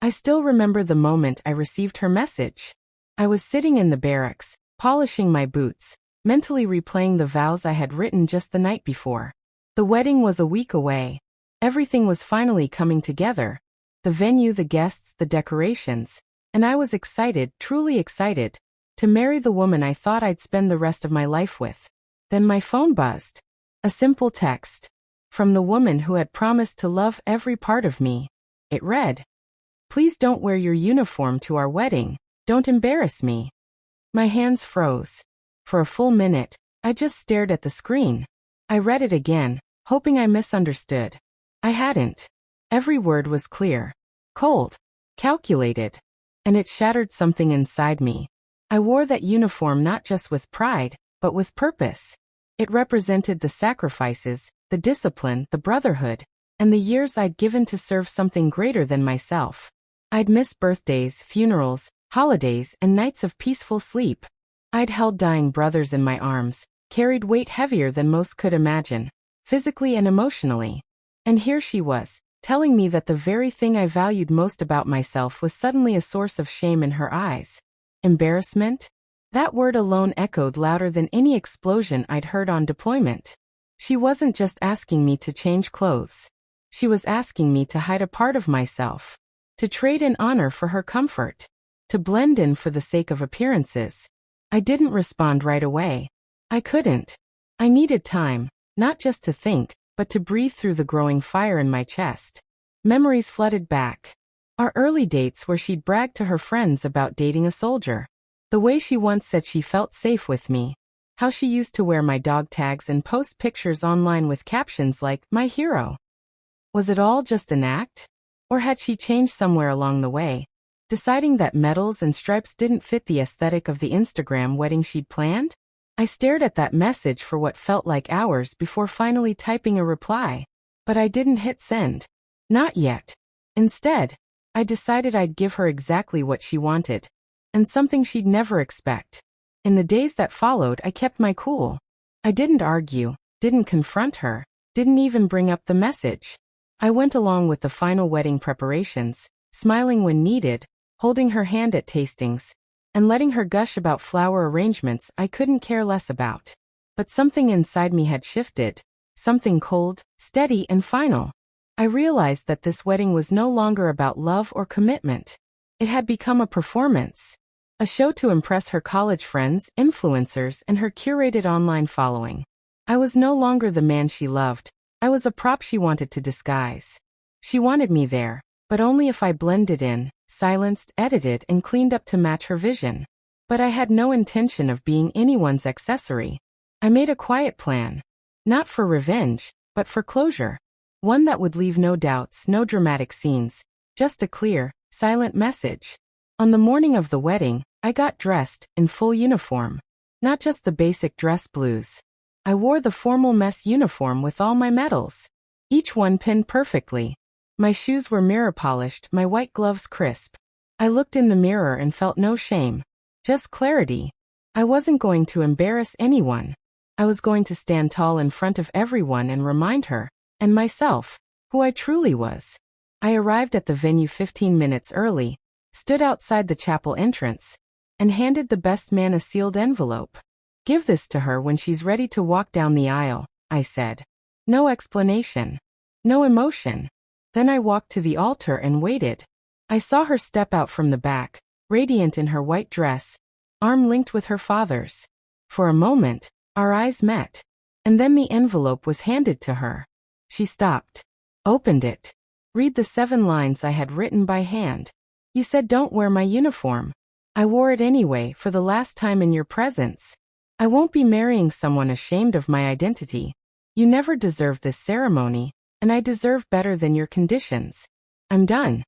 I still remember the moment I received her message. I was sitting in the barracks, polishing my boots, mentally replaying the vows I had written just the night before. The wedding was a week away. Everything was finally coming together. The venue, the guests, the decorations. And I was excited, truly excited, to marry the woman I thought I'd spend the rest of my life with. Then my phone buzzed. A simple text. From the woman who had promised to love every part of me. It read, "Please don't wear your uniform to our wedding. Don't embarrass me." My hands froze. For a full minute, I just stared at the screen. I read it again, hoping I misunderstood. I hadn't. Every word was clear, cold, calculated, and it shattered something inside me. I wore that uniform not just with pride, but with purpose. It represented the sacrifices, the discipline, the brotherhood, and the years I'd given to serve something greater than myself. I'd missed birthdays, funerals, holidays, and nights of peaceful sleep. I'd held dying brothers in my arms, carried weight heavier than most could imagine, physically and emotionally. And here she was, telling me that the very thing I valued most about myself was suddenly a source of shame in her eyes. Embarrassment? That word alone echoed louder than any explosion I'd heard on deployment. She wasn't just asking me to change clothes. She was asking me to hide a part of myself. To trade in honor for her comfort. To blend in for the sake of appearances. I didn't respond right away. I couldn't. I needed time, not just to think, but to breathe through the growing fire in my chest. Memories flooded back. Our early dates where she'd bragged to her friends about dating a soldier. The way she once said she felt safe with me. How she used to wear my dog tags and post pictures online with captions like, "My hero." Was it all just an act? Or had she changed somewhere along the way, deciding that medals and stripes didn't fit the aesthetic of the Instagram wedding she'd planned? I stared at that message for what felt like hours before finally typing a reply. But I didn't hit send. Not yet. Instead, I decided I'd give her exactly what she wanted. And something she'd never expect. In the days that followed, I kept my cool. I didn't argue, didn't confront her, didn't even bring up the message. I went along with the final wedding preparations, smiling when needed, holding her hand at tastings, and letting her gush about flower arrangements I couldn't care less about. But something inside me had shifted, something cold, steady, and final. I realized that this wedding was no longer about love or commitment. It had become a performance. A show to impress her college friends, influencers, and her curated online following. I was no longer the man she loved. I was a prop she wanted to disguise. She wanted me there, but only if I blended in, silenced, edited, and cleaned up to match her vision. But I had no intention of being anyone's accessory. I made a quiet plan. Not for revenge, but for closure. One that would leave no doubts, no dramatic scenes. Just a clear, silent message. On the morning of the wedding, I got dressed, in full uniform. Not just the basic dress blues. I wore the formal mess uniform with all my medals. Each one pinned perfectly. My shoes were mirror polished, my white gloves crisp. I looked in the mirror and felt no shame. Just clarity. I wasn't going to embarrass anyone. I was going to stand tall in front of everyone and remind her, and myself, who I truly was. I arrived at the venue 15 minutes early, stood outside the chapel entrance, and handed the best man a sealed envelope. "Give this to her when she's ready to walk down the aisle," I said. No explanation. No emotion. Then I walked to the altar and waited. I saw her step out from the back, radiant in her white dress, arm linked with her father's. For a moment, our eyes met. And then the envelope was handed to her. She stopped. Opened it. Read the 7 lines I had written by hand. "You said don't wear my uniform. I wore it anyway, for the last time in your presence. I won't be marrying someone ashamed of my identity. You never deserved this ceremony, and I deserve better than your conditions. I'm done."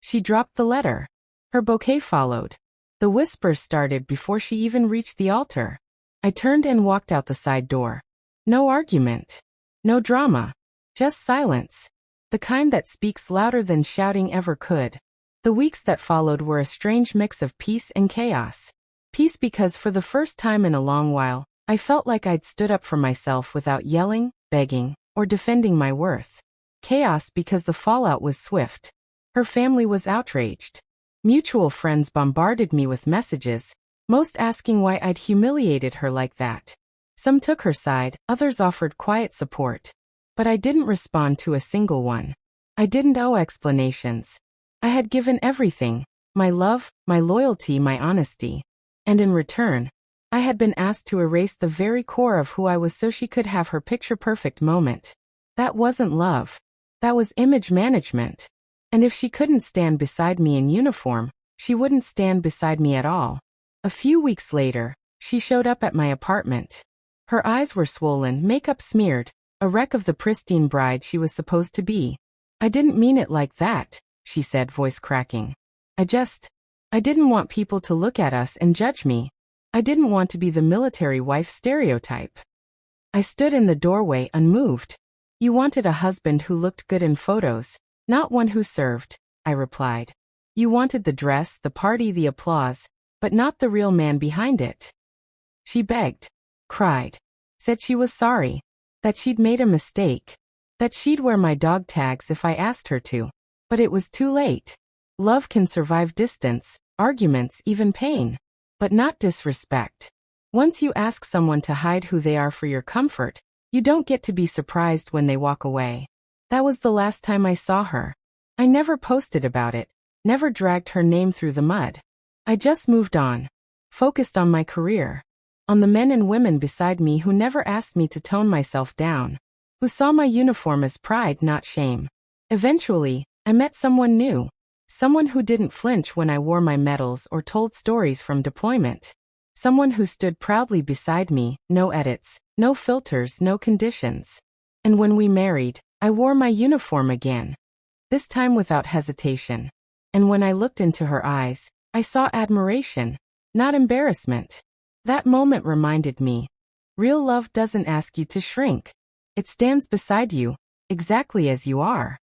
She dropped the letter. Her bouquet followed. The whispers started before she even reached the altar. I turned and walked out the side door. No argument. No drama. Just silence. The kind that speaks louder than shouting ever could. The weeks that followed were a strange mix of peace and chaos. Peace because for the first time in a long while, I felt like I'd stood up for myself without yelling, begging, or defending my worth. Chaos because the fallout was swift. Her family was outraged. Mutual friends bombarded me with messages, most asking why I'd humiliated her like that. Some took her side, others offered quiet support. But I didn't respond to a single one. I didn't owe explanations. I had given everything, my love, my loyalty, my honesty. And in return, I had been asked to erase the very core of who I was so she could have her picture-perfect moment. That wasn't love. That was image management. And if she couldn't stand beside me in uniform, she wouldn't stand beside me at all. A few weeks later, she showed up at my apartment. Her eyes were swollen, makeup smeared, a wreck of the pristine bride she was supposed to be. "I didn't mean it like that," she said, voice cracking. I didn't want people to look at us and judge me. I didn't want to be the military wife stereotype." I stood in the doorway unmoved. "You wanted a husband who looked good in photos, not one who served," I replied. "You wanted the dress, the party, the applause, but not the real man behind it." She begged, cried, said she was sorry, that she'd made a mistake, that she'd wear my dog tags if I asked her to. But it was too late. Love can survive distance, arguments, even pain, but not disrespect. Once you ask someone to hide who they are for your comfort, you don't get to be surprised when they walk away. That was the last time I saw her. I never posted about it, never dragged her name through the mud. I just moved on, focused on my career, on the men and women beside me who never asked me to tone myself down, who saw my uniform as pride, not shame. Eventually, I met someone new, someone who didn't flinch when I wore my medals or told stories from deployment. Someone who stood proudly beside me, no edits, no filters, no conditions. And when we married, I wore my uniform again, this time without hesitation. And when I looked into her eyes, I saw admiration, not embarrassment. That moment reminded me, real love doesn't ask you to shrink. It stands beside you, exactly as you are.